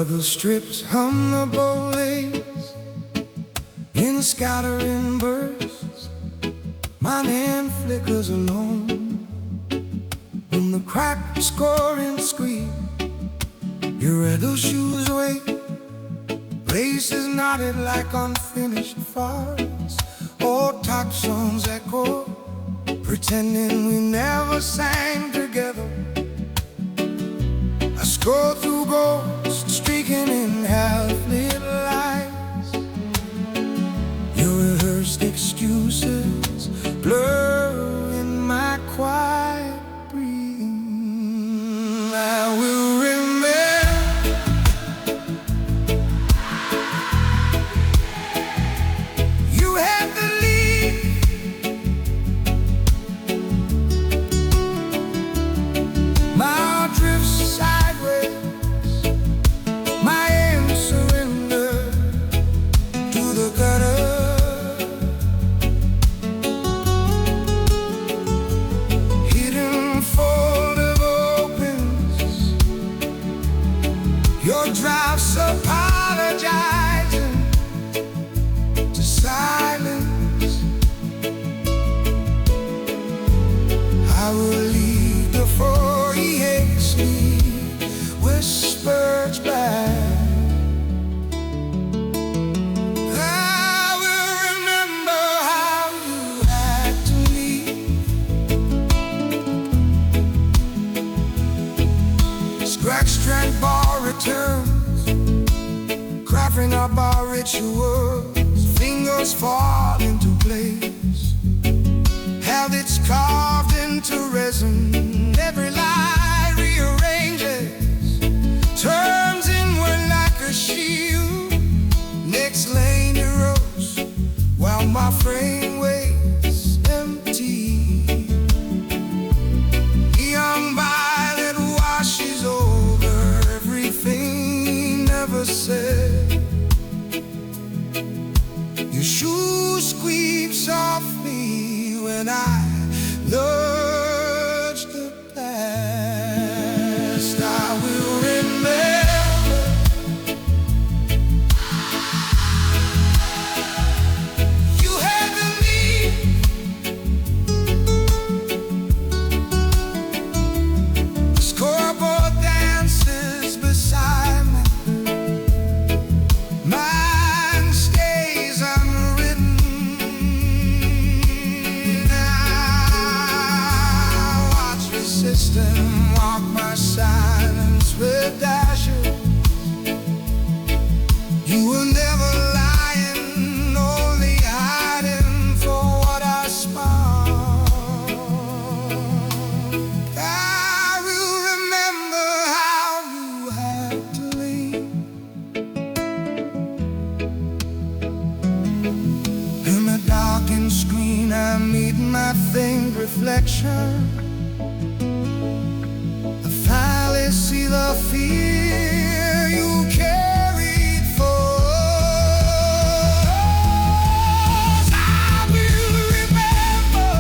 Struggle strips hum the bowlays in scattering bursts. My hand flickers alone when the cracked scoring scream. Your other shoes wait, laces knotted like unfinished farce. Old top songs echo, pretending we never sang together. I scroll through ghosts, streaking in half-lit lights. Your rehearsed excuses blur in my quiet breathing. I will remember you had to leave. My heart drifts sideways, my aim surrender to the gutter. Hidden folder opens, your drafts apologizing to silence. I will leave before he hates me, whispers back. I will remember how you had to leave. Scratch strand bar returns, crafting up our rituals. Fingers fall into place, habits carved into resin. Every lie rearranges, turns inward like a shield. Next lane erodes while my frame waits empty. Young violet washes over everything never said. Your shoes squeak softly when I nudge the past. I will remember you had to leave. The scoreboard dances beside me. Mine stays unwritten. Walk my silence with dashes. You were never lying, only hiding for what I spark. I will remember how you had to leave. In the darkened screen I meet my faint reflection. See the fear you carried for us. I will remember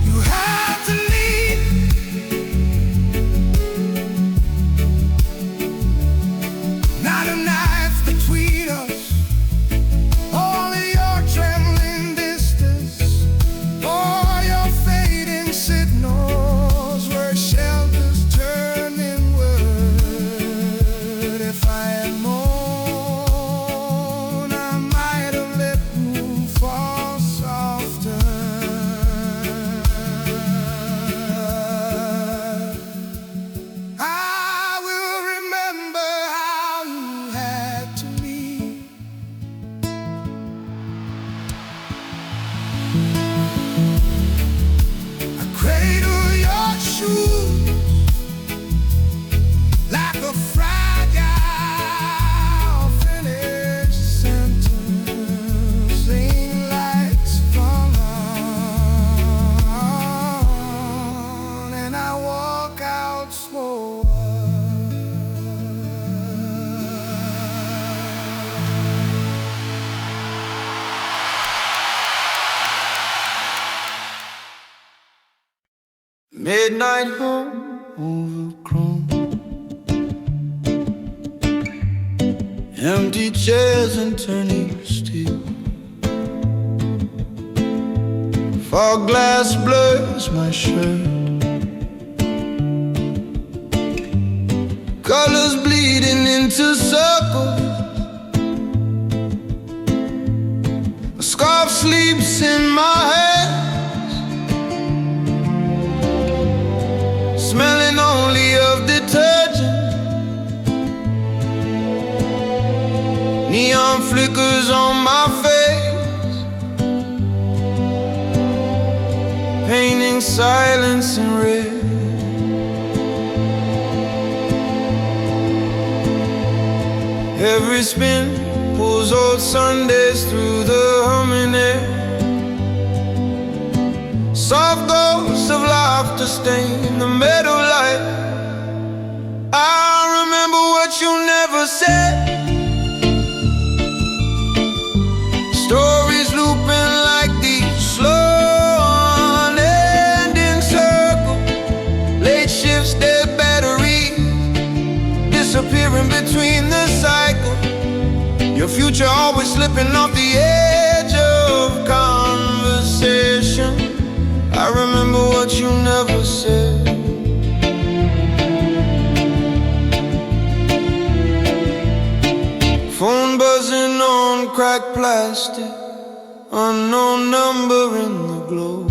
you had to leave. Not a knife between us, only your trembling distance. Signals where shelters turn inward. If I had known, I might have let room fall softer. I will remember how you had to leave. Cradle your shoes like a fragile finished sentence. Ain't lights fall on, and I walk out slower. Midnight home, overgrown. Empty chairs and turning steel. Fog glass blurs my shirt. Colors bleeding into circles. A scarf sleeps in my hands, smelling only of detergent. Neon flickers on my face, painting silence in red. Every spin pulls old Sundays through the humming air. Soft ghosts of laughter stain the meadow light. I remember what you never said. Stories looping like these slow unending circles. Late shifts, dead batteries, disappearing between the cycle. Your future always slipping off the edge of conversation. I remember what you never said. Phone buzzing on cracked plastic, unknown number in the glow.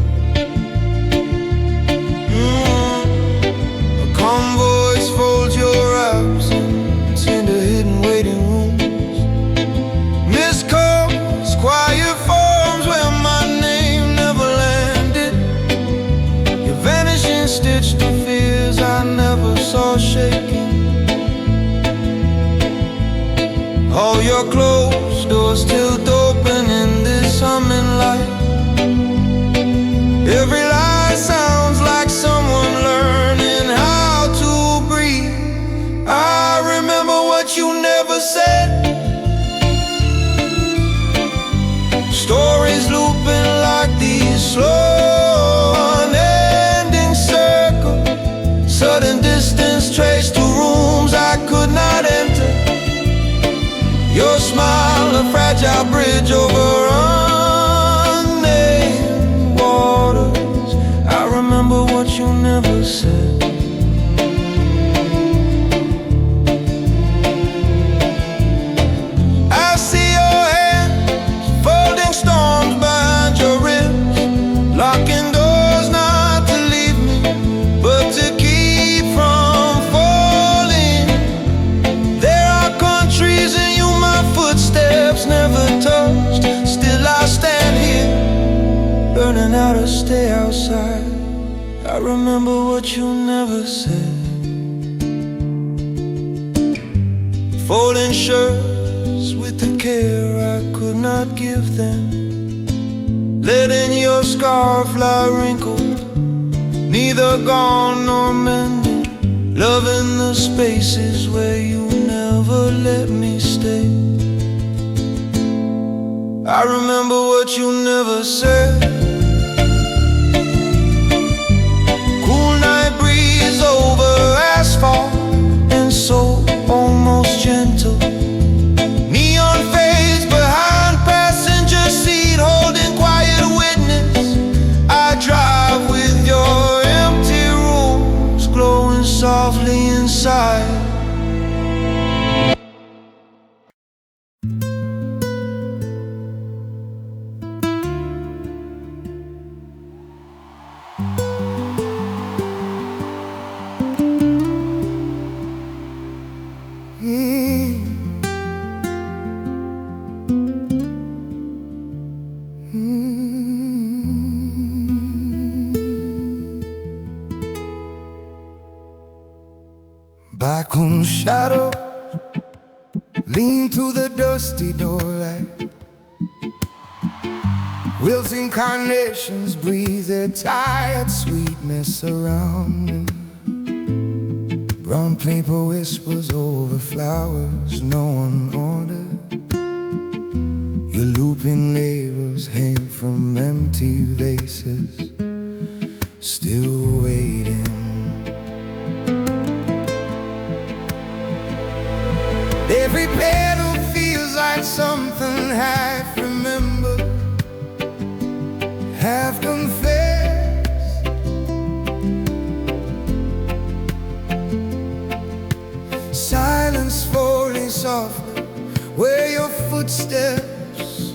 A calm voice folds your absence into hidden waiting rooms. Missed calls, quiet forms where my name never landed. Your vanishing stitched to fears I never saw shaking. All your closed doors still open in this humming light. Every lie sounds like someone learning how to breathe. I remember what you never said. Stories looping like these slow unending circles. Sudden distance traced to rooms I could not enter. Your smile, a fragile bridge over unnamed waters. I remember what you never said. I see your hands folding storms behind your ribs, locking doors not to leave me, but to keep from falling. There are countries in footsteps never touched. Still I stand here, learning how to stay outside. I remember what you never said. Folding shirts with the care I could not give them. Letting your scarf lie wrinkled, neither gone nor mended. Loving the spaces where you never let me stay. I remember what you never said. Cool night breeze over asphalt and so almost gentle. Neon fades behind passenger seat, holding quiet witness. I drive with your empty rooms glowing softly inside. Balcony shadow, lean through the dusty doorlight. Wilting carnations breathe their tired sweetness around me. Brown paper whispers over flowers no one ordered. Your looping labels hang from empty vases, still waiting. pedal feels like something half remember, half confessed. Silence falling softly where your footsteps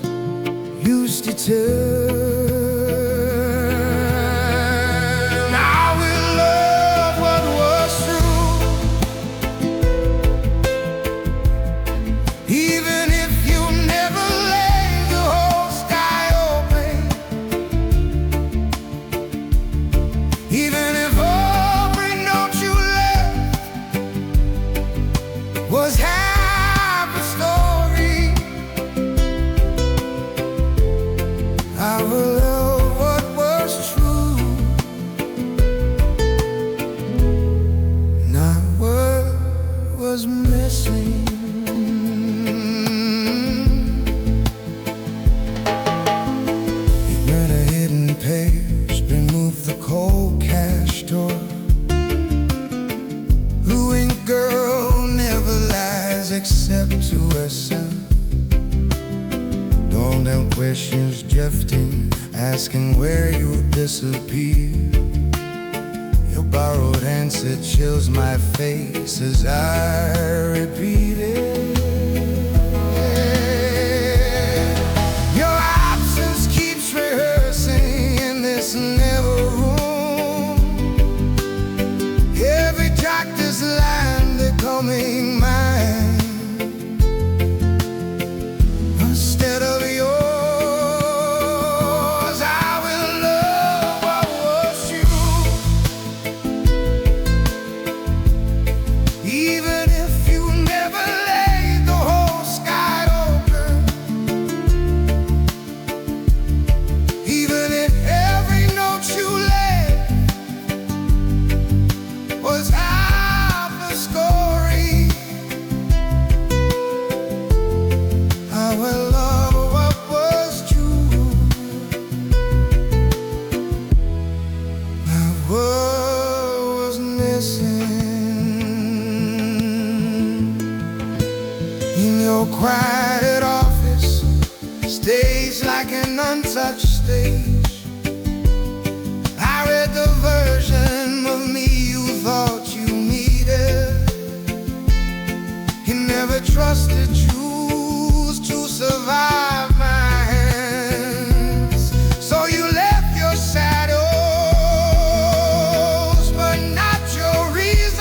used to turn. Was half a story. I will love what was true, not what was missing. Burn a hidden page, remove the cold cash door. Who ain't girl never lies except to herself. All them questions drifting, asking where you disappeared. Your borrowed answer chills my face as I repeat it. Your absence keeps rehearsing in this never room. Every practice line becoming mine instead of yours. I will love what was you, even if you never laid the whole sky open, even if every note you laid was half the story. I will love what was true, not what was missing. In your quiet office, staged like an untouched stage, I read the version of me you thought you needed. You never trusted truths to survive my hands, so you left your shadows, but not your reasons.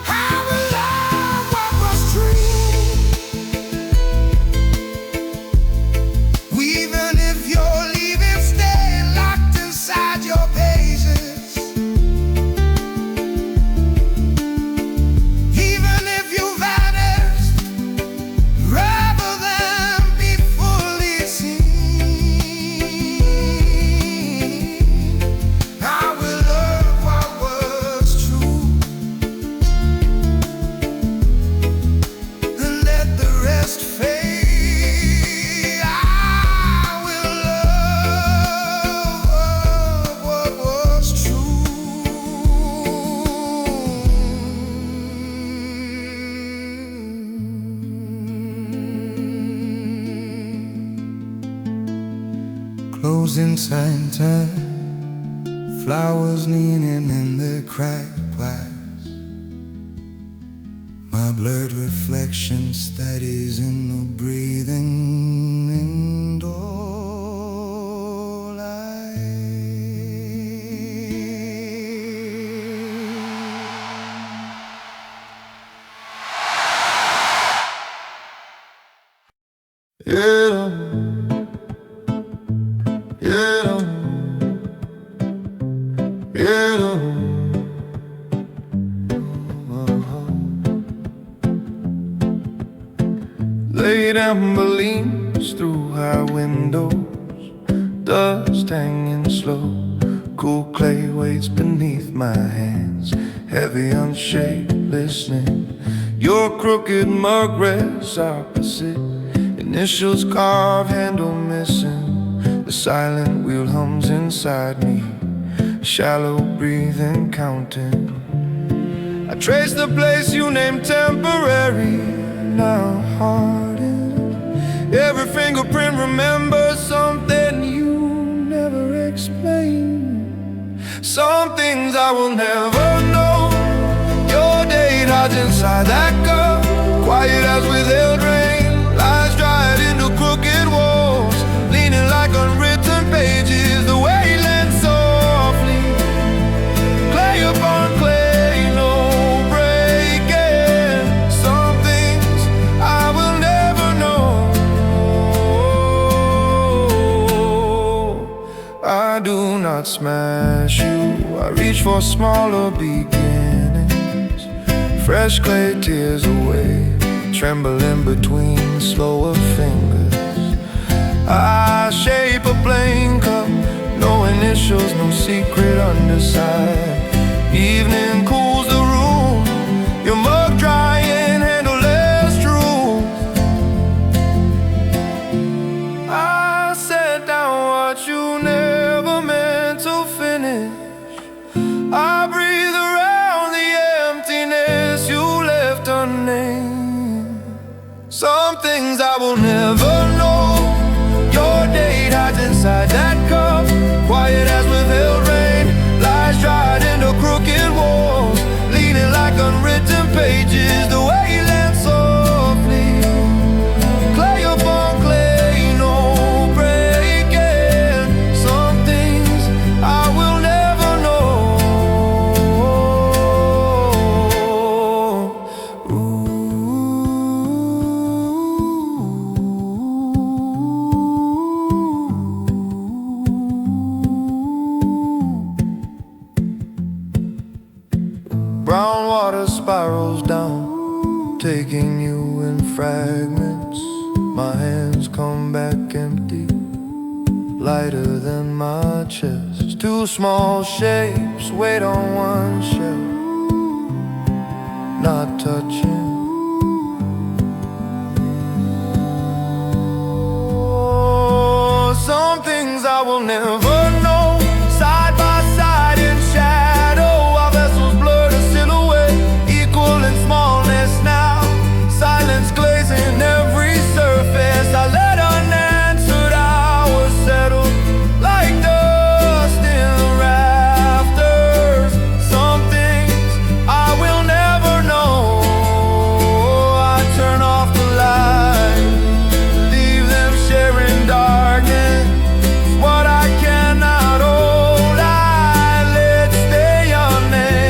I will love what was true, even if you're leaving, staying locked inside your pages. Even if you vanished, rather than be fully seen. I will love what was true and let the rest fade. I will love what was true. Closing time, flowers leaning in their cracked glass. My blurred reflection steadies in the breathing and all I yeah, yeah, yeah. Late amber leans through high windows, dust hanging slow. Cool clay waits beneath my hands, heavy unshaped, listening. Your crooked mug rests opposite, initials carved, handle missing. The silent wheel hums inside me, shallow breathing, counting. I trace the place you named temporary, now hardened. Every fingerprint remembers something you never explained. Some things I will never know. Your date hides inside that cup, quiet as withheld rain, lies dried into crooked walls, leaning like unwritten pages. The way you lent softly, clay upon clay, no breaking. Some things I will never know. I do not smash you, I reach for smaller beginnings. Fresh clay tears away, trembling between slower fingers. I shape a plain cup, no initials, no secret underside. Evening cools the room, your mug drying, handleless truth. I set down what you never meant to finish. I breathe around the emptiness you left unnamed. Some things I will never know. Your date hides inside that cup, quiet as withheld rain, lies dried into crooked walls, leaning like unwritten pages. The way you lent softly, clay upon clay, no breaking. Some things I will never know. Brown water spirals down, taking you in fragments. My hands come back empty, lighter than my chest. Two small shapes wait on one shelf, not touching. Oh, some things I will never know. Side by side in shadow, our vessels blur to silhouette, equal in smallness now. Silence glazing every surface. I let unanswered hours settle like dust in the rafters. Some things I will never know. I turn off the light, leave them sharing darkness. What I cannot hold, I let stay unnamed.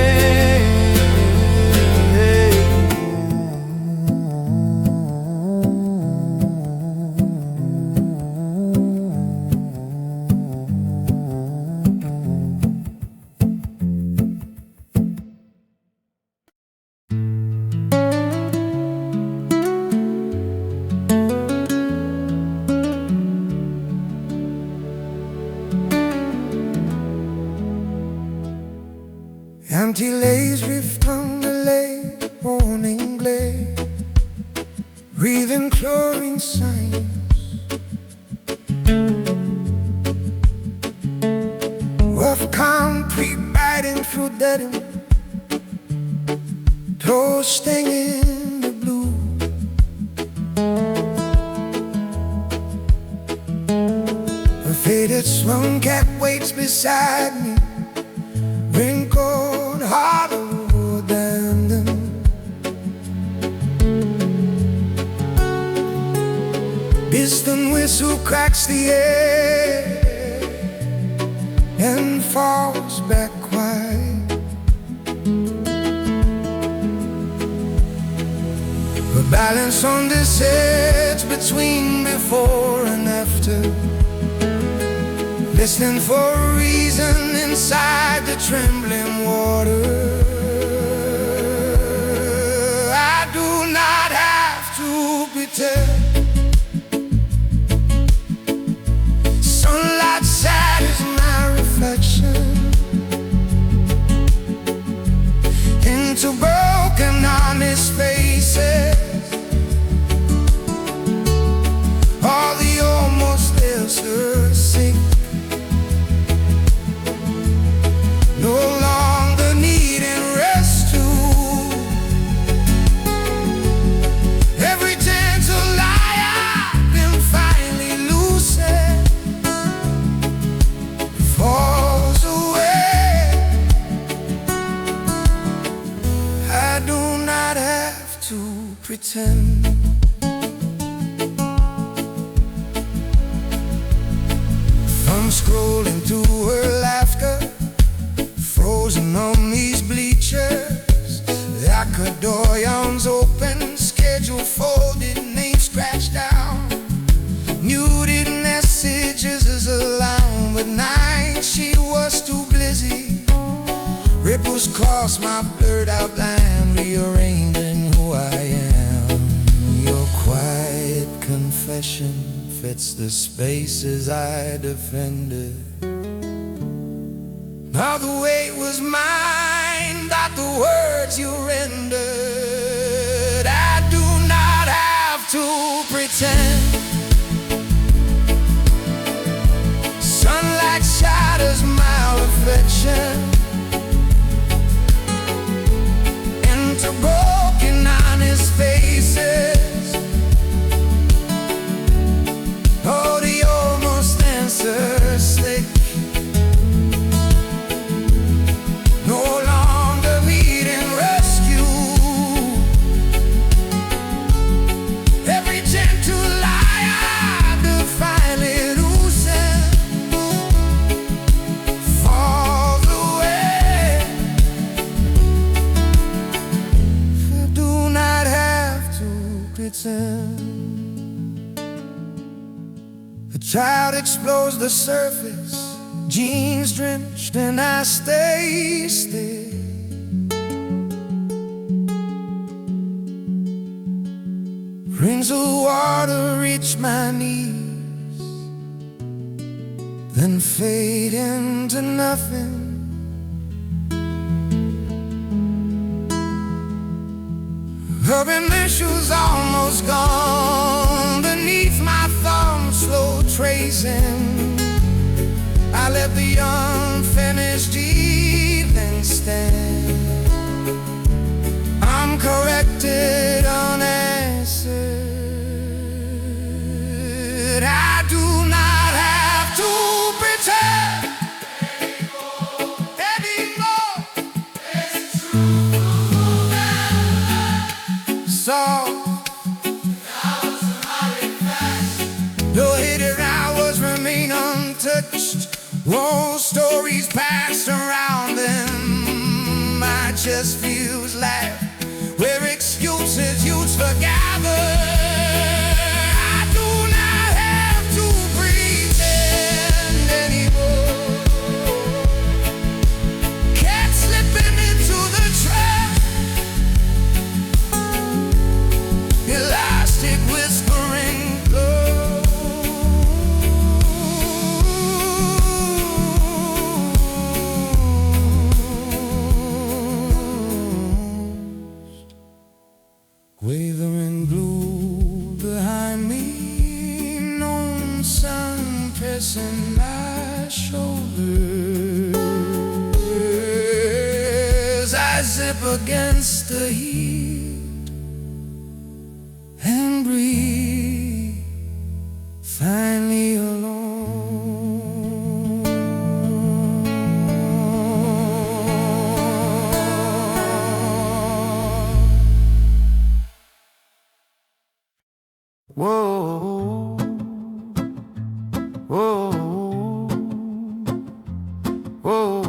Empty lays drift on the late morning glare, breathing chlorine signs. Rough concrete biting through dead end, toes stinging the blue. A faded swung cat waits beside me, wrinkled, hollow, abandoned. Piston whistle cracks the air and falls back quiet. But balance on this edge between before and after, listening for a reason inside the trembling water. I do not have to pretend. Sunlight shatters my reflection into broken, honest faces. All the almost answers sink, no longer needing pretend. From scrolling through her laughter, frozen on these bleachers, like a door yawns open, schedule folded, name scratched down, muted messages as alarm. But night she was too busy. Ripples cross my blurred outline, rearranging who I am. Your quiet confession fits the spaces I defended. Now the weight was mine, not the words you rendered. I do not have to pretend. Sunlight shatters my reflection into broken, honest faces. Oh, the almost answer slick, no longer needing rescue. Every gentle lie I defiantly loosen falls away. I do not have to pretend. The child explores the surface, jeans drenched, and I stay still. Rings of water reach my knees, then fade into nothing. Urban issues almost gone, beneath my thumb slow tracing. I let the unfinished evening stand. I'm corrected, unanswered. I do not have to pretend anymore. It's true now. So no hidden hours remain untouched. Old stories passed around them. I just feels like where excuses used to gather. I do not have to pretend anymore. Can't slipping into the trap. Elastic whispering glow. Wavering blue behind me, known sun pressing my shoulders. I zip against the heat and breathe, finally alone. Whoa, whoa, whoa.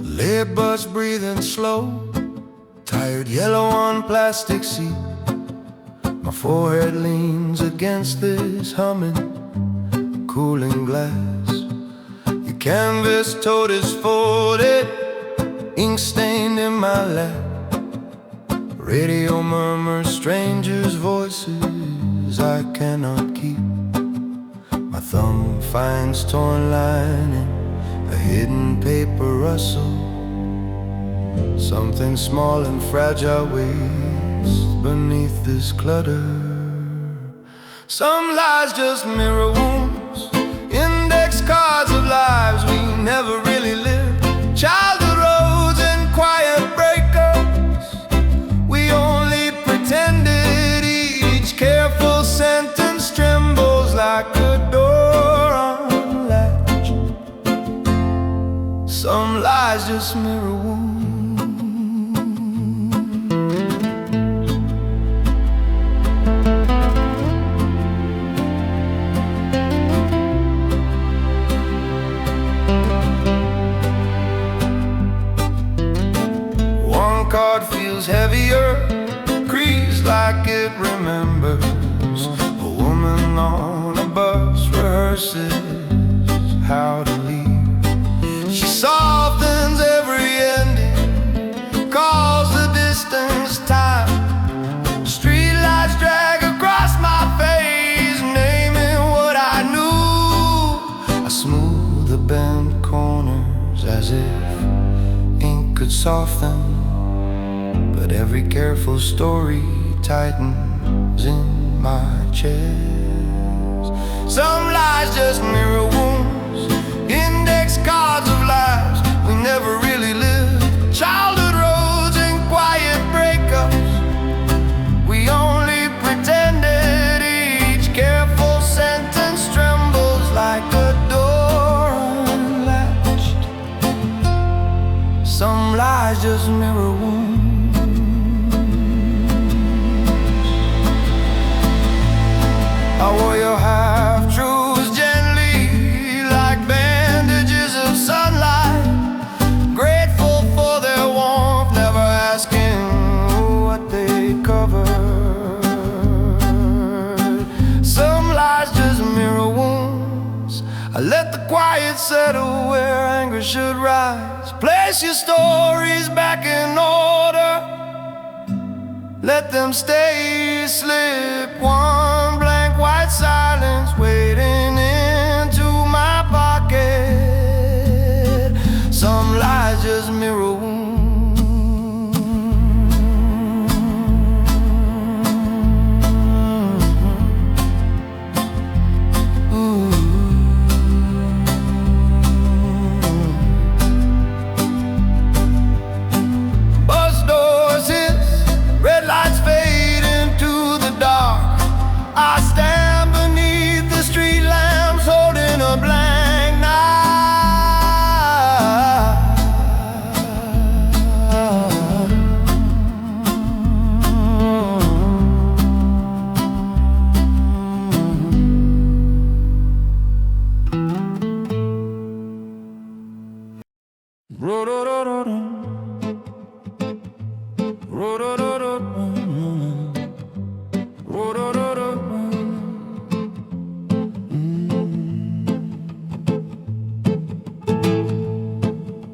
Lead bus breathing slow, tired yellow on plastic seat. My forehead leans against this humming, cooling glass. Your canvas tote is folded, ink stained in my lap. Radio murmurs strangers' voices I cannot keep. My thumb finds torn lining, a hidden paper rustle. Something small and fragile waits beneath this clutter. Some lies just mirror wounds, index cards of lives we never really lived. Childhood roads and quiet breakups, just mirror wounds. One card feels heavier, creased like it remembers. A woman on a bus rehearses how to leave. She softens every ending, calls the distance time. Streetlights drag across my face, naming what I knew. I smooth the bent corners as if ink could soften, but every careful story tightens in my chest. Some lies just mirror wounds, index cards of lives we never really lived. Childhood roads and quiet breakups we only pretended. Each careful sentence trembles like a door unlatched. Some lies just mirror wounds. I wore your half-truths gently like bandages of sunlight, grateful for their warmth, never asking what they covered. Some lies just mirror wounds. I let the quiet settle where anger should rise. Place your stories back in order, let them stay, slip one blank white silence waiting into my pocket. Some lies just mirror wounds. Bus doors hiss, red lights fade into the dark. I stand beneath the street lamps holding a blank knife.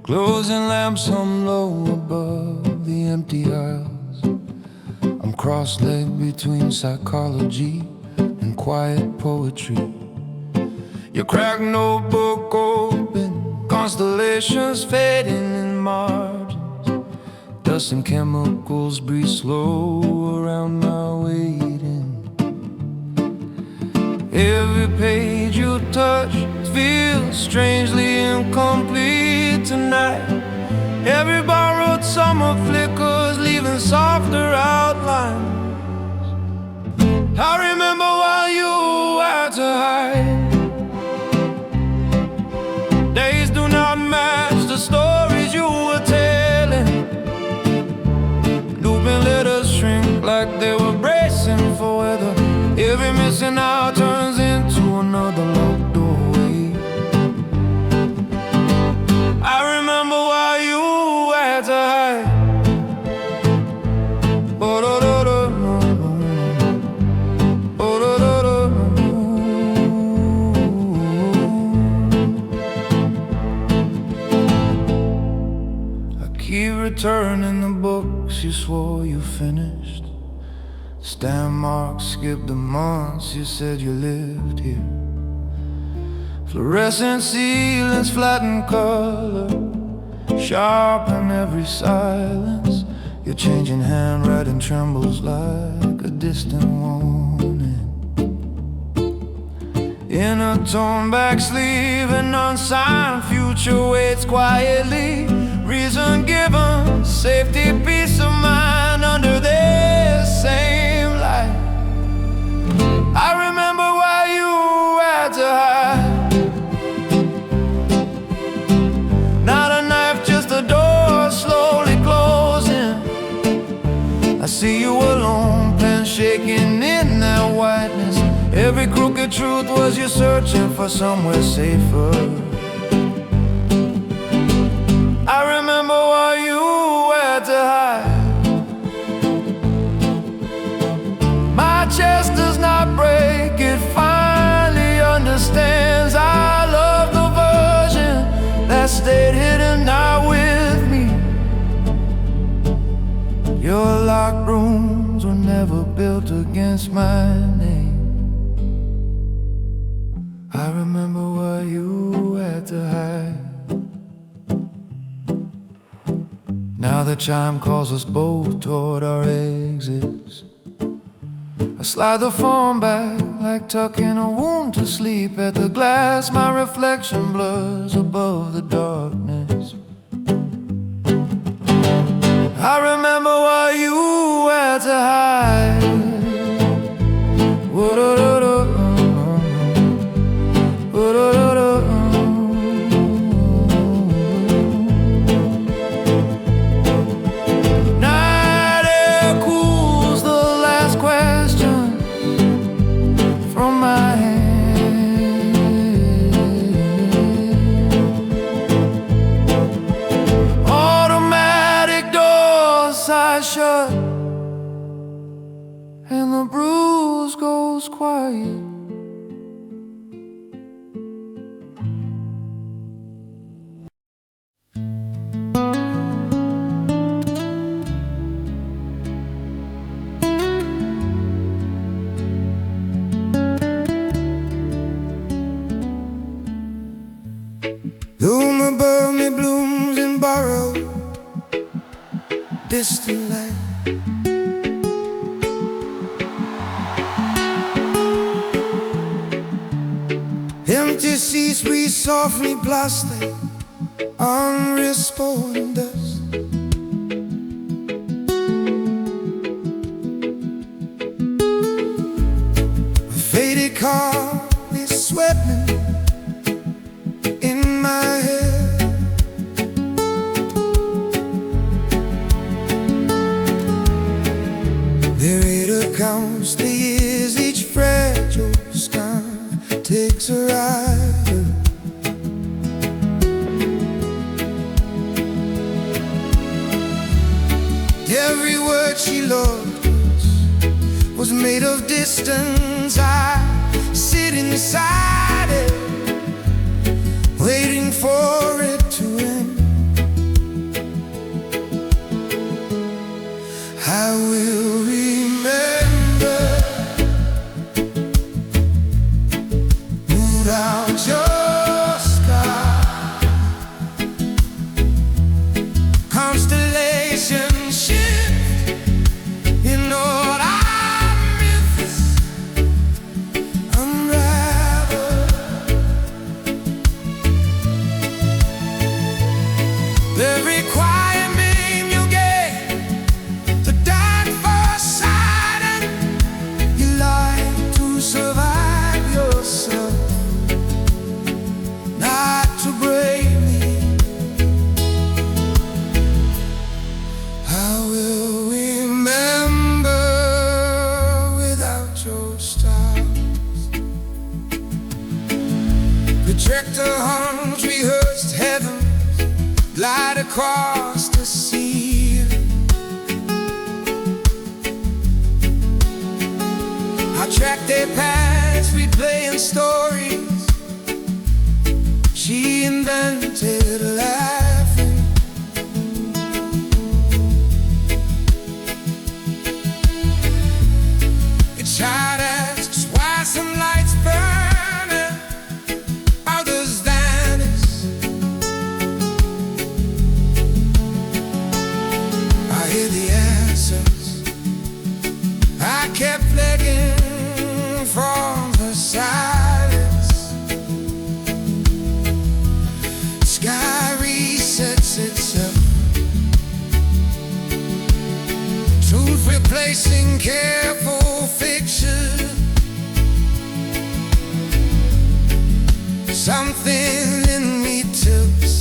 Closing lamps hum low above the empty aisles. I'm cross-legged between psychology and quiet poetry. Your cracked notebook open, constellations fading in margins. Dust and chemicals breathe slow around my waiting. Every page you touch feels strangely incomplete tonight. Every borrowed summer flickers, leaving softer outlines. I remember while you had to hide. Days do not match the stories you were telling. Looping letters shrink like they were bracing for weather. Every missing out turns into another locked doorway. I remember why you had to hide. I keep returning the books you swore you finished. Stamp marks skip the months you said you lived here. Fluorescent ceilings flatten color, sharpen every silence. Your changing handwriting trembles like a distant warning. In a torn back sleeve, an unsigned future waits quietly. Reason given, safety, peace of mind under this same light. I remember why you had to hide. Not a knife, just a see you alone, pen shaking in that whiteness. Every crooked truth was you searching for somewhere safer. I remember why you had to hide. My chest does not break, it finally understands. I love the version that stayed hidden now with me. Your locked rooms were never built against my name. I remember why you had to hide. Now the chime calls us both toward our exits. I slide the phone back like tucking a wound to sleep. At the glass my reflection blurs above the darkness. I remember why you had to hide. Night air cools the last question from my hand. Automatic doors I shut, and the bruise goes quiet. Bloom above me blooms in borrowed distant light. Empty seas breathe softly blasted on responding dust. A faded car is sweating in my head. The reader counts the years, each fragile scar takes a ride. Every word she loved was made of distance. I sit inside it, waiting for it to end. I will remember without your sky. Constellations shift, you know what I miss. Unravel. Every quiet name you gave, the dark first sight, and you lied to survive yourself, not to break me. I will remember without your stars. Projector hums rehearsed heaven, glide across the sea. I track their paths, replaying stories she invented, laughing. It's hard as why some lights burn, others vanish. I hear the answers I kept begging from her silence. Sky resets itself, truth replacing careful fiction. Something in me tilts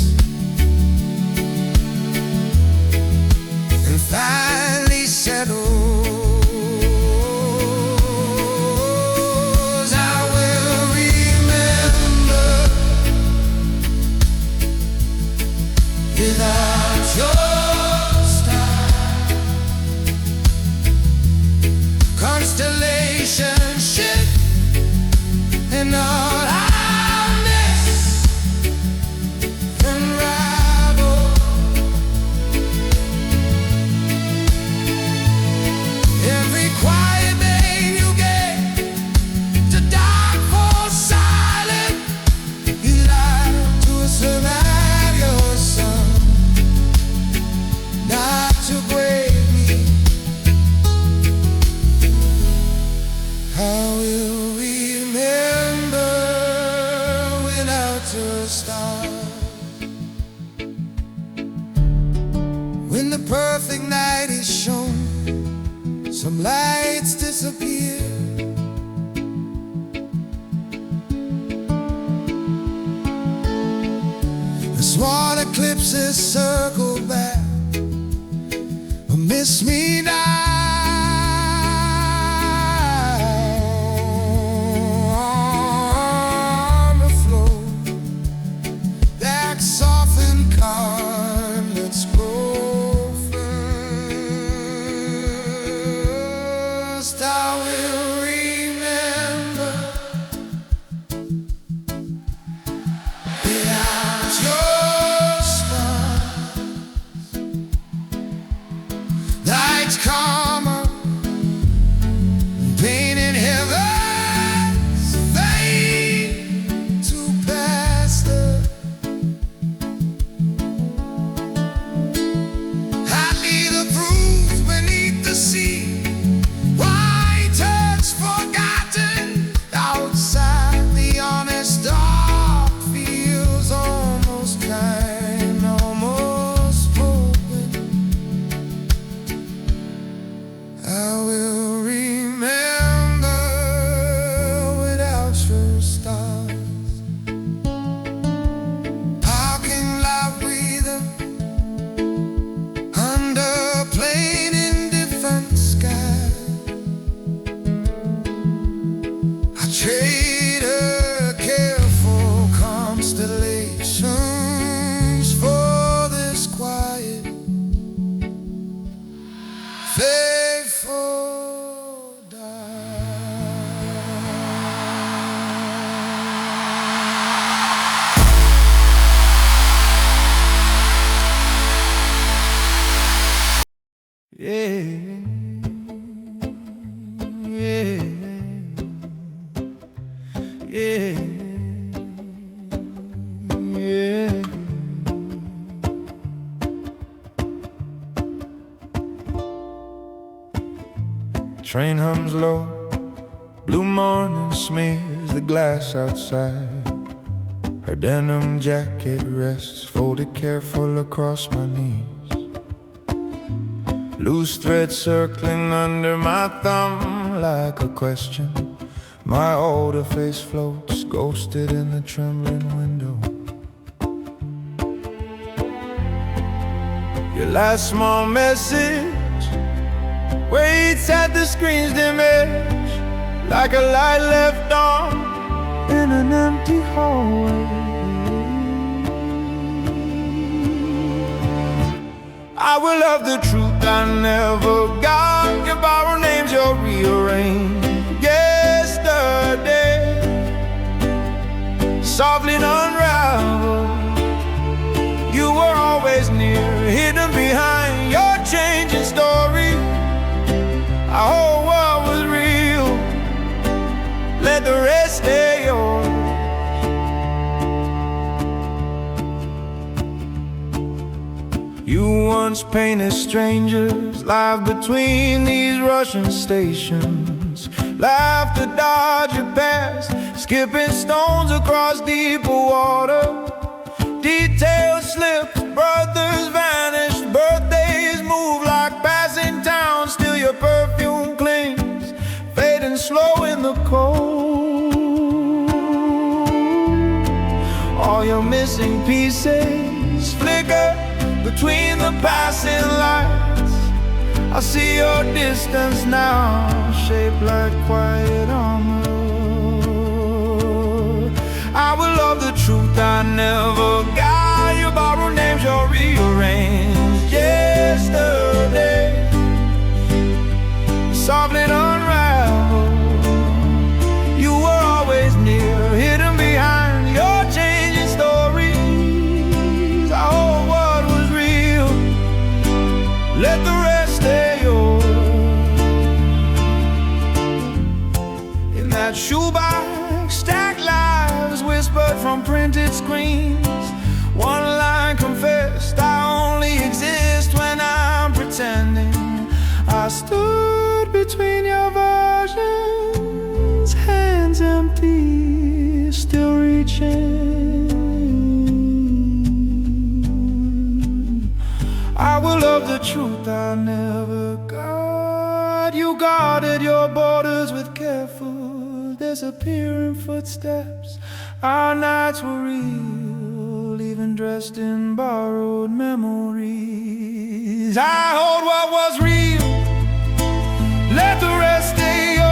and finally settles. without your star. When the perfect night is shown, some lights disappear. The sworn eclipses circle back, but miss me now. On the floor, that softened calm, let's go first. I will remember without your stars. Lights come up, painted heavens fade to pastel. Hardly the bruise beneath the sea, white touch forgotten. Outside the honest dark feels almost kind, almost spoken. I will remember without your stars. Parking lot breather under plain indifferent sky. I trade a careful constellations for this quiet, faithful dark. Yeah, yeah, yeah, yeah. Train hums low, blue morning smears the glass outside. Her denim jacket rests, folded careful across my knees. Loose thread circling under my thumb like a question. My older face floats, ghosted in the trembling window. Your last small message waits at the screen's dim edge, like a light left on in an empty hallway. I will love the truth I never got. You borrow names, you'll rearrange. Yesterday, softly unraveled. You were always near, hidden behind your changing story. Our whole world was real. Let the rest stay yours. You once painted strangers live between these Russian stations. Laughed to dodge your past, skipping stones across deeper water. Details slipped, brothers vanished, birthdays move like passing towns. Still your perfume clings, fading slow in the cold. All your missing pieces flicker between the passing lights. I see your distance now, shaped like quiet armor. I will love the truth I never got. You borrow names, you'll rearrange. Yesterday, softly unraveled. You were always near, hidden behind your changing stories. Our whole world was real. Let the rest stay yours. In that shoebox, stacked lives whispered from printed screens. One line confessed, I only exist when I'm pretending. I stood between your versions, hands empty, still reaching. love the truth I never got. You guarded your borders with careful disappearing footsteps. Our nights were real, even dressed in borrowed memories. I hold what was real, let the rest stay yours.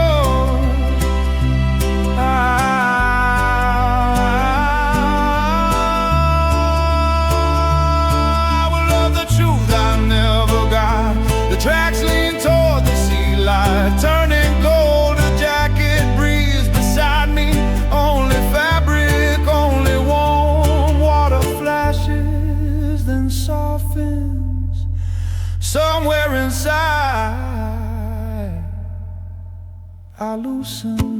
I will love the truth I never got. The tracks lean toward the sea light, turning gold, a jacket breeze beside me. Only fabric, only warm water flashes, then softens somewhere inside. I loosen.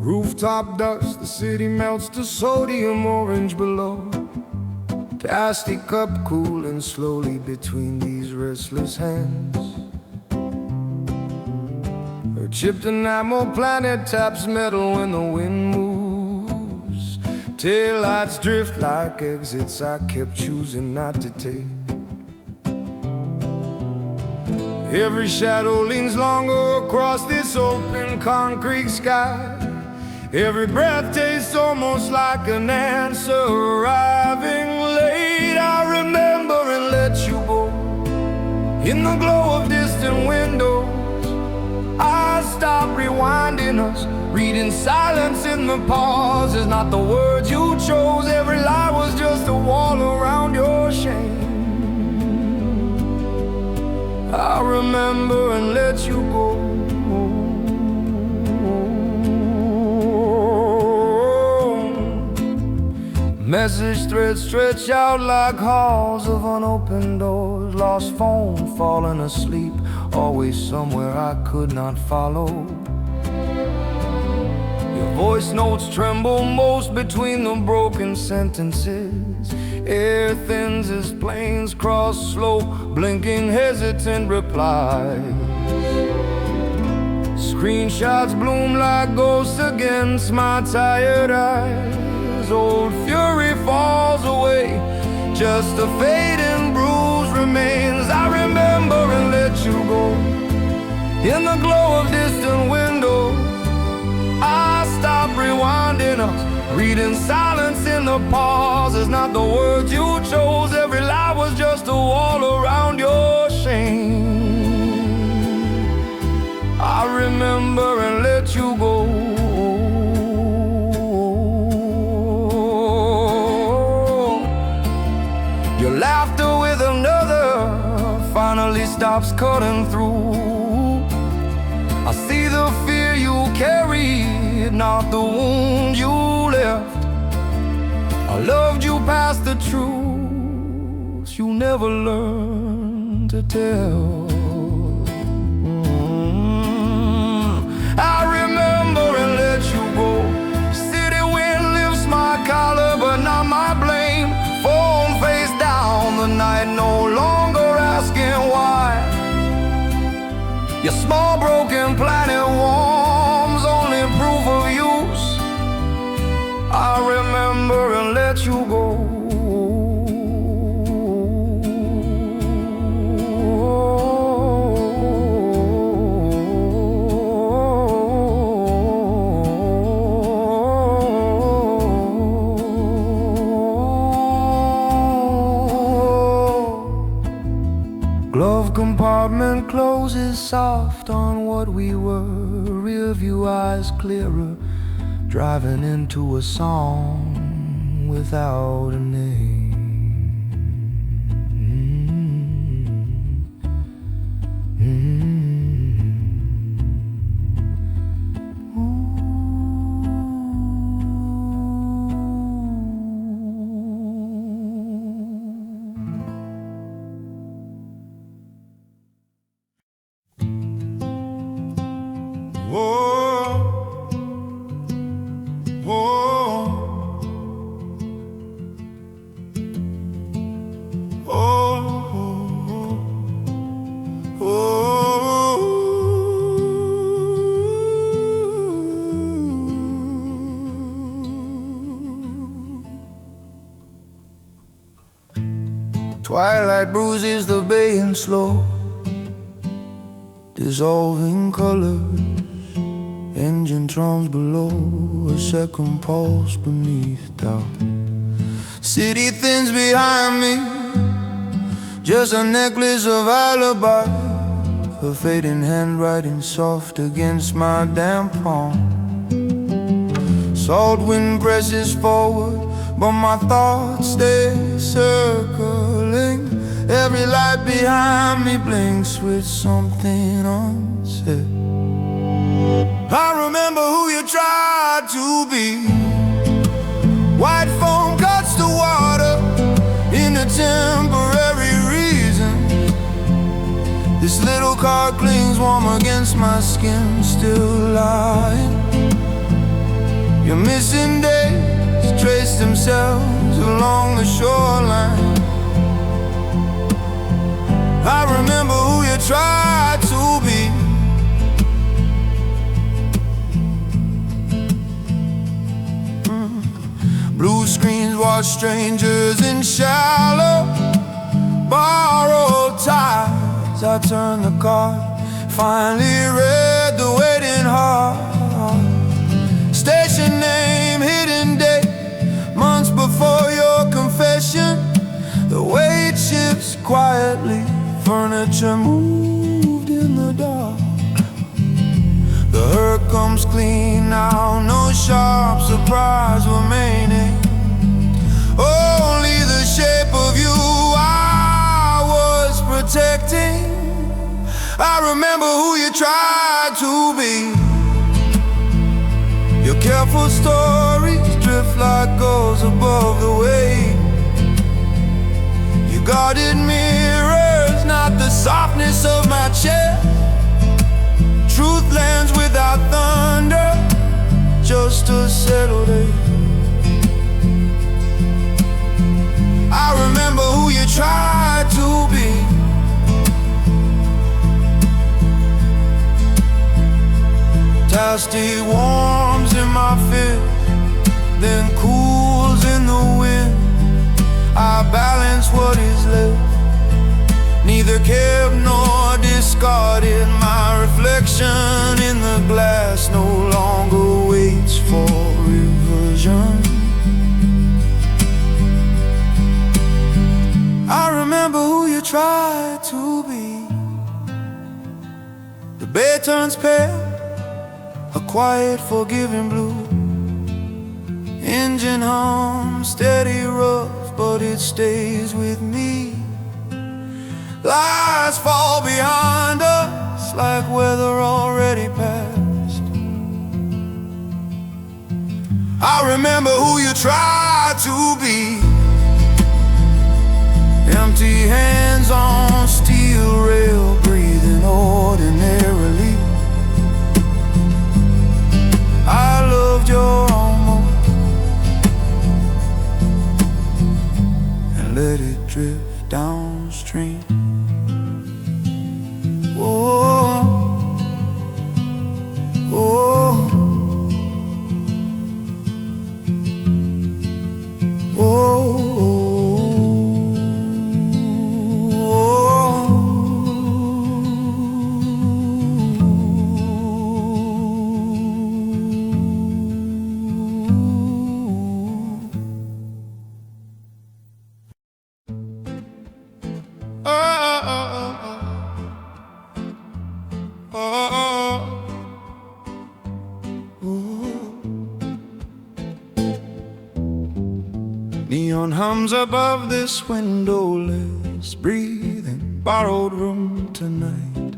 Rooftop dust, the city melts to sodium orange below. Plastic cup cooling slowly between these restless hands. Her chipped enamel planet taps metal when the wind moves. Taillights drift like exits I kept choosing not to take. Every shadow leans longer across this open concrete sky. Every breath tastes almost like an answer arriving late. I remember and let you go in the glow of distant windows. I stopped rewinding us, reading silence in the pauses. Not the words you chose, every lie was just a wall around your shame. I remember and let you go. Message threads stretch out like halls of unopened doors. Lost phone, falling asleep, always somewhere I could not follow. Your voice notes tremble most between the broken sentences. Air thins as planes cross slow, blinking hesitant replies. Screenshots bloom like ghosts against my tired eyes. Old fury falls away, just a fading bruise remains. I remember and let you go in the glow of distant windows. I stopped rewinding us, reading silence in the pauses. Not the words you chose, every lie was just a wall around your shame. I remember and let you go. Your laughter with another finally stops cutting through. I see the fear you carried, not the wound you left. I loved you past the truth you never learned to tell. I remember and let you go. City wind lifts my collar, but not my blame. Phone face down, the night no longer asking why. Your small broken planet warms, only proof of use. I remember and let you go. Glove compartment closes soft on what we were. Rear view eyes clearer, driving into a song without a name. Twilight bruises the bay and slow, dissolving colors, engine drums below, a second pulse beneath doubt. City thins behind me, just a necklace of alibi, a fading handwriting soft against my damp palm. Salt wind presses forward, but my thoughts stay circling. Every light behind me blinks with something unsaid. I remember who you tried to be. White foam cuts the water in a temporary reason. This little car clings warm against my skin, still lying. Your missing days trace themselves along the shoreline. I remember who you tried to be. Blue screens watch strangers in shallow borrowed ties. I turned the card, finally read the waiting heart. Station name, hidden date, months before your confession. The weight shifts quietly, furniture moved in the dark. The hurt comes clean now, no sharp surprise remaining. Only the shape of you I was protecting. I remember who you tried to be. Your careful stories drift like gulls above the wave. You guarded mirrors, not the softness of my chest. Truth lands without thunder, just a settled ache. I remember who you tried to be. Tasty warms in my fist, then cools in the wind. I balance what is left, neither kept nor discarded. My reflection in the glass no longer waits for reversion. I remember who you tried to be. The bay turns pale, a quiet forgiving blue. Engine hum, steady rough, but it stays with me. Lies fall behind us like weather already passed. I remember who you tried to be. Empty hands on steel rail, breathing ordinarily. I loved your almost and let it drift downstream. Oh, oh, oh. Neon hums above this windowless, breathing borrowed room tonight.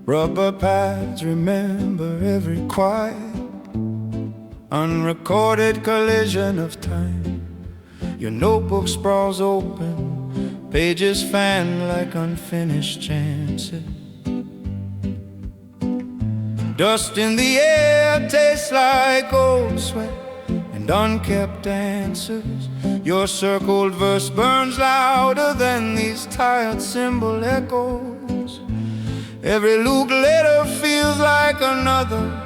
Rubber pads remember every quiet, unrecorded collision of time. Your notebook sprawls open, pages fan like unfinished chances. Dust in the air tastes like old sweat and unkept answers. Your circled verse burns louder than these tired cymbal echoes. Every Luke letter feels like another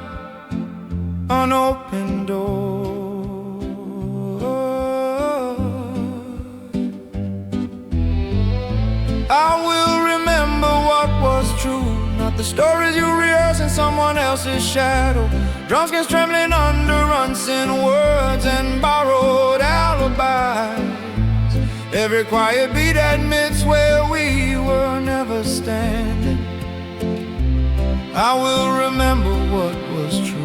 unopened door. I will remember what was true, not the stories you rehearse in someone else's shadow. Drumskins trembling under unseen words and borrowed alibis. Every quiet beat admits where we were never standing. I will remember what was true.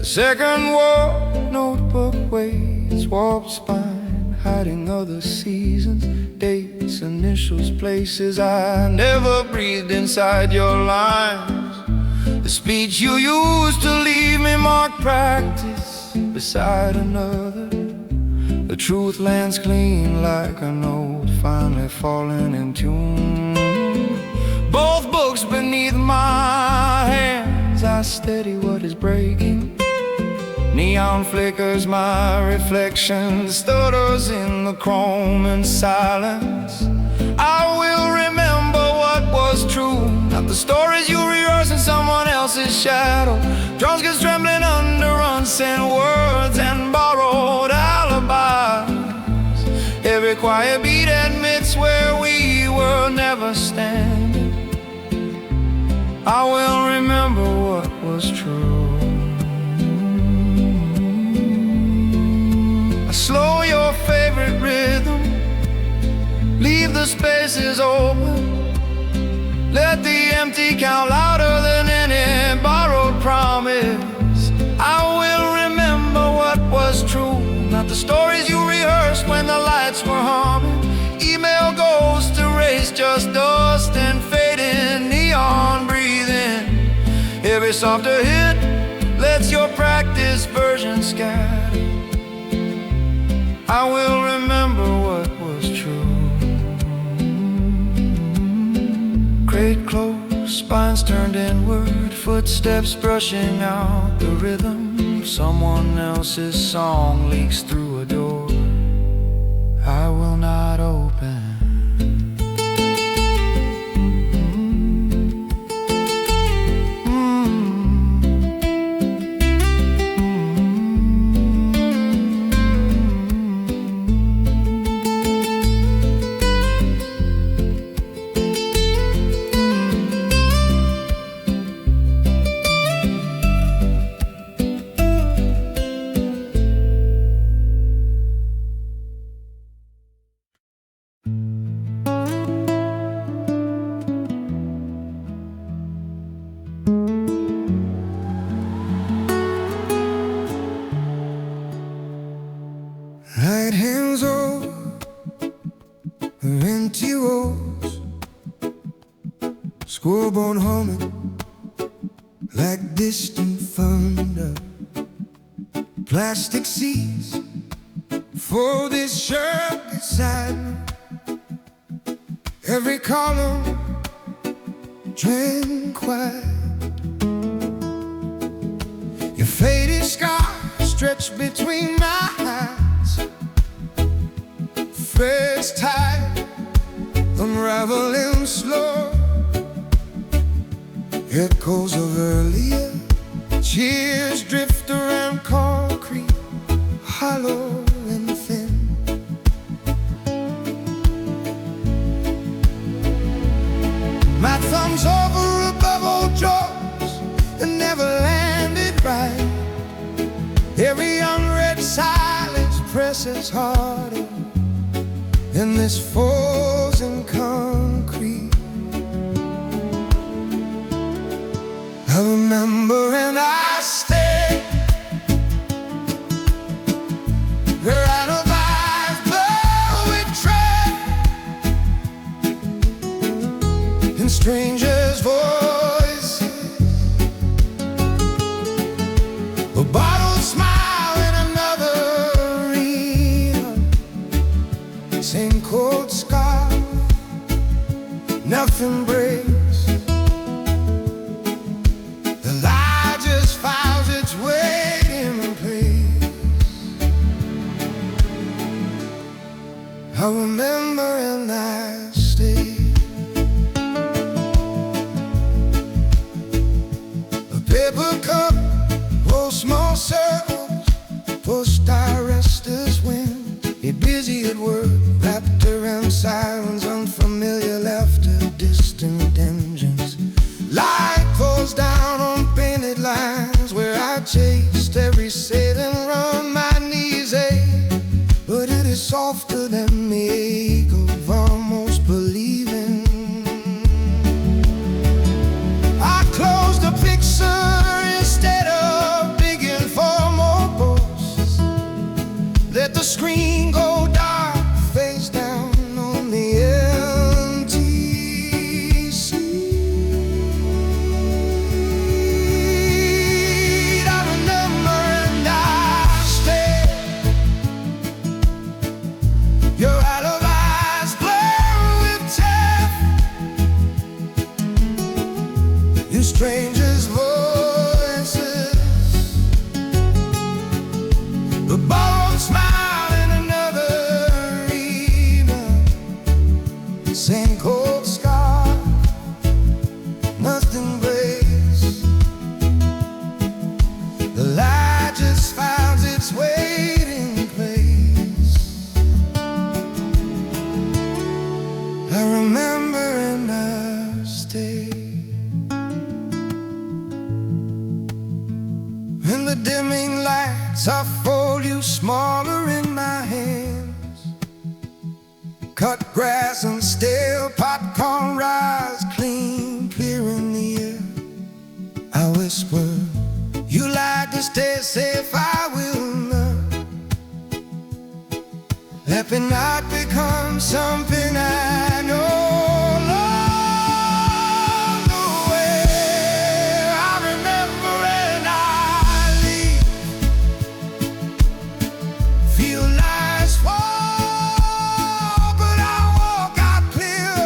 Second war notebook waits, warped spine, hiding other seasons, dates, initials, places I never breathed inside your lines. The speech you used to leave me marked practice beside another. The truth lands clean like a note finally falling in tune. Both books beneath my hands, I steady what is breaking. Neon flickers, my reflection stutters in the chrome and silence. I will remember what was true, not the stories you rehearse in someone else's shadow. Drumskins trembling under unseen words and borrowed alibis. Every quiet beat admits where we were never standing. I will remember what was true. Slow your favorite rhythm, leave the spaces open. Let the empty count louder than any borrowed promise. I will remember what was true, not the stories you rehearsed when the lights were humming. Email ghosts erase just dust and fading neon breathing. Every softer hit lets your practice version scatter. I will remember what was true. Crate close, spines turned inward, footsteps brushing out the rhythm. Someone else's song leaks through a door I will not open. Right hands over empty roads, scoreboard humming like distant thunder. Plastic seats for this shirt beside me. Every column tranquil. Your faded scar stretched between my eyes. Threads tight, unraveling slow. Echoes of earlier cheers drift around concrete, hollow and thin. My thumbs over above old jaws and never landed right. Every unread silence presses harder in this frozen concrete. I remember and I stay. They're out of eyes, but we tread in strangers' voices. A bottled smile in another arena. Same cold scar, nothing breaks. The lie just files its weight in place. I remember and I stay. stay. A paper cup, roll small circles, pushed our restless wind. A busy at work, wrapped around silence, unfamiliar laughter, distant engines. Light falls down on painted lines where I chased every sailing run. My knees ache, but it is softer than the ache of almost believing. I close the picture instead of digging for more ghosts. Let the screen go dark, face down on the empty seat. I remember and I stay. Your hollow eyes blur with death. You strangers' voices, the borrowed smile in another arena. Same cold scar, nothing breaks. The light just finds its waiting place. I remember and I stay. In the dimming lights, I fold you smaller in my hands. Cut grass and stale popcorn rise clean, clear in the air. I whisper, you like to stay safe, I will not. Let me not become something I no longer wear. I remember and I leave. Feel lies fall, but I walk out clear.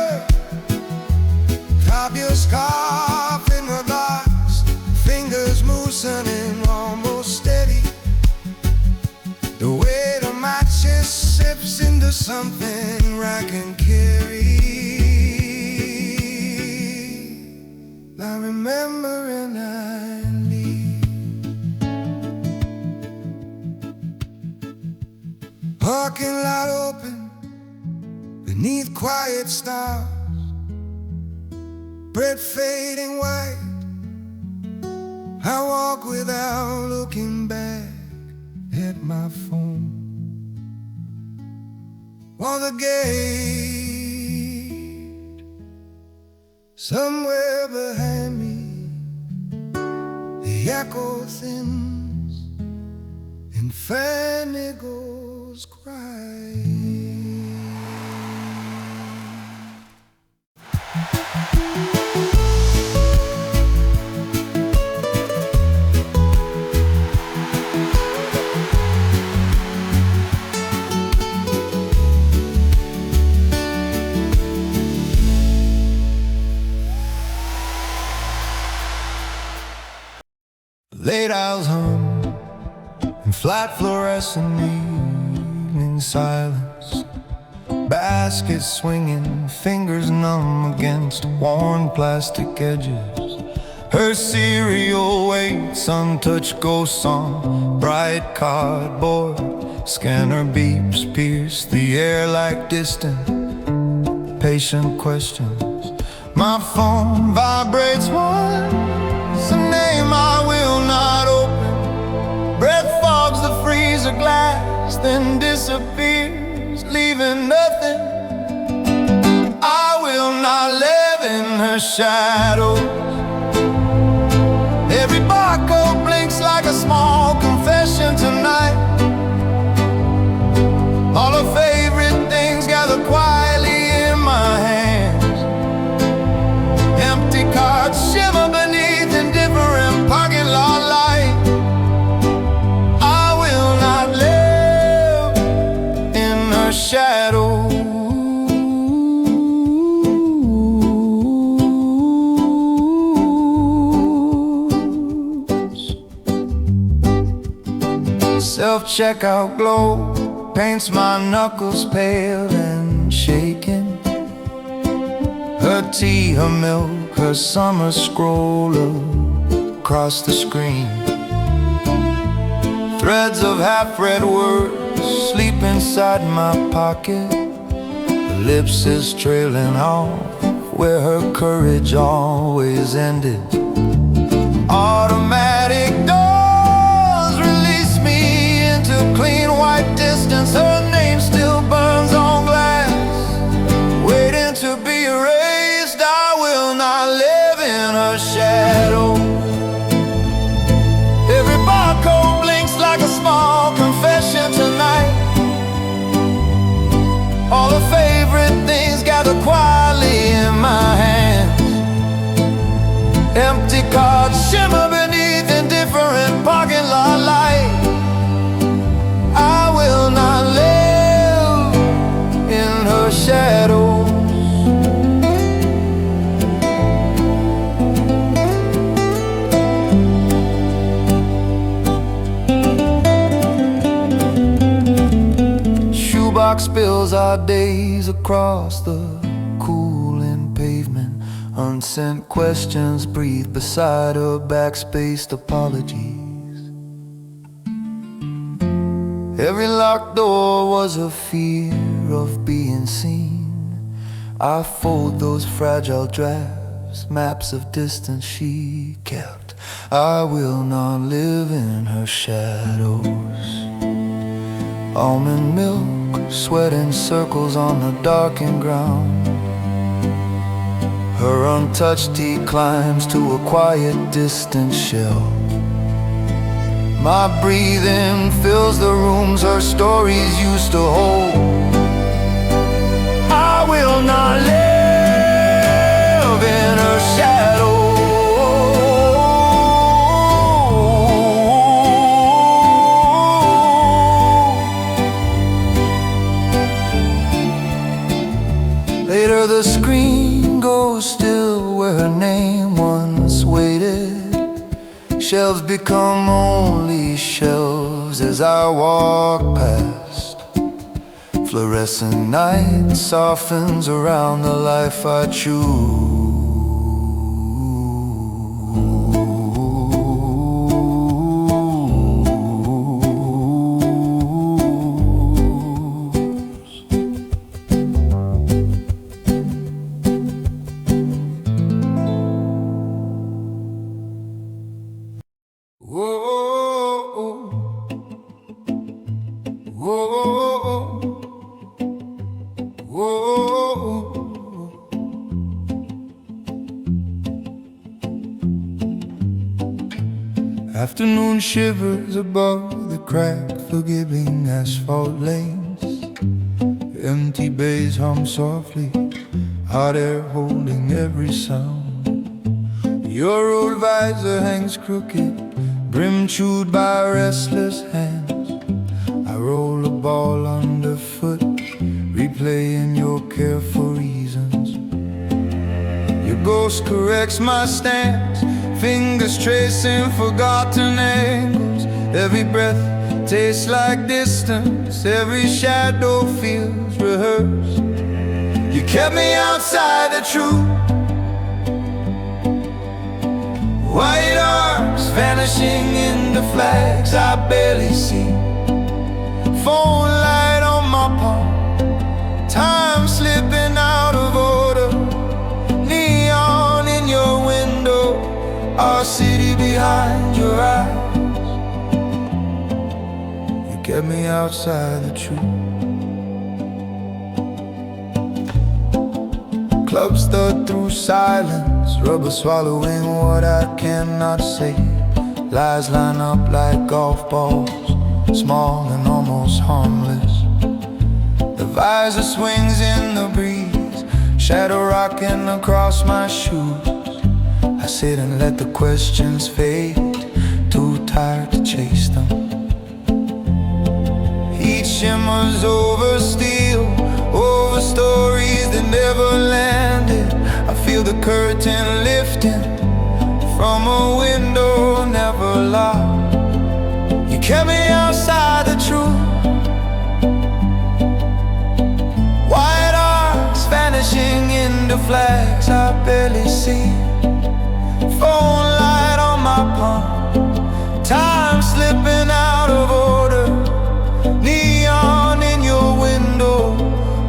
Drop your scarf in the box, fingers loosening, almost steady. The weight of my chest sips into something I can carry. I remember and I leave. Parking lot open beneath quiet stars, bread fading white. I walk without looking back at my phone. On the gate, somewhere behind me, the echo thins and finally goes crying. Late owls hum in flat fluorescent evening silence. Baskets swinging, fingers numb against worn plastic edges. Her cereal waits, untouched ghosts on bright cardboard. Scanner beeps pierce the air like distant, patient questions. My phone vibrates once, a name I will not open. Breath fogs the freezer glass, then disappears, leaving nothing. I will not live in her shadow. Every barcode blinks like a small confession tonight. All her favorite things gather quietly in my hands. Empty cards shimmer beneath indifferent parking lot light. I will not live in her shadow. Self-checkout glow paints my knuckles pale and shaking. tea, her milk, her summer scroll across the screen. Threads of half-read words sleep inside my pocket. Her lips is trailing off where her courage always ended. Automatic doors release me into clean white distance. Her name still burns on glass, waiting to be erased. I will not live in her shadow. Every barcode blinks like a small confession tonight. All the favorite things gather quietly in my hands. Empty cards shimmer beneath indifferent parking lot light. I will not live in her shadows. Shoebox spills our days across the cooling pavement. Unsent questions breathe beside her backspaced apologies. Every locked door was a fear of being seen. I fold those fragile drafts, maps of distance she kept. I will not live in her shadows. Almond milk, sweat in circles on the darkened ground. Her untouched tea climbs to a quiet, distant shell. My breathing fills the rooms her stories used to hold. I will not live in her shadow. Later the screen goes still where her name once waited. Shelves become only shelves as I walk past. Fluorescent night softens around the life I choose. Afternoon shivers above the cracked, forgiving asphalt lanes. Empty bays hum softly, hot air holding every sound. Your old visor hangs crooked, brim chewed by restless hands. I roll a ball underfoot, replaying your careful reasons. Your ghost corrects my stance, fingers tracing forgotten angles. Every breath tastes like distance, every shadow feels rehearsed. You kept me outside the truth. White arms vanishing into flags I barely see. Phone light on my palm, time slipping out of order. Neon in your window, our city behind your eyes. You kept me outside the truth. Clubs thud through silence, rubber swallowing what I cannot say. Lies line up like golf balls, small and almost harmless. The visor swings in the breeze, shadow rocking across my shoes. I sit and let the questions fade, too tired to chase them. Heat shimmers over steel, over stories that never landed. I feel the curtain lifting from a window never locked. You kept me outside the truth. White arcs vanishing into the flags I barely see. Phone light on my palm, time slipping out of order. Neon in your window,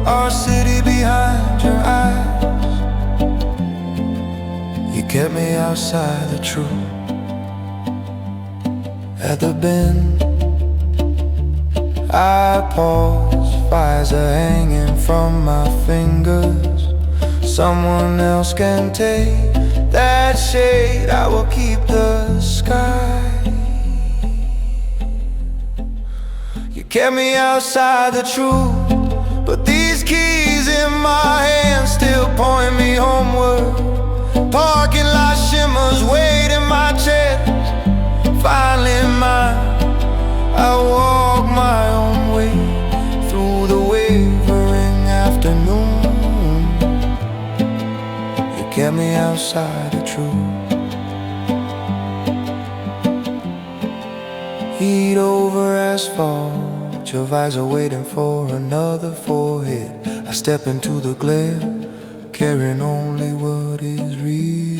our city behind your eyes. You kept me outside the truth. At the bend, I pause, visor hanging from my fingers. Someone else can take that shade, I will keep the sky. You kept me outside the truth, but these keys in my hands still point me homeward. Parking lot shimmers, weight in my chest, finally mine. I walk my own way through the wavering afternoon. You kept me outside the truth. Heat over asphalt, your visor waiting for another forehead. I step into the glare, carrying only what is real.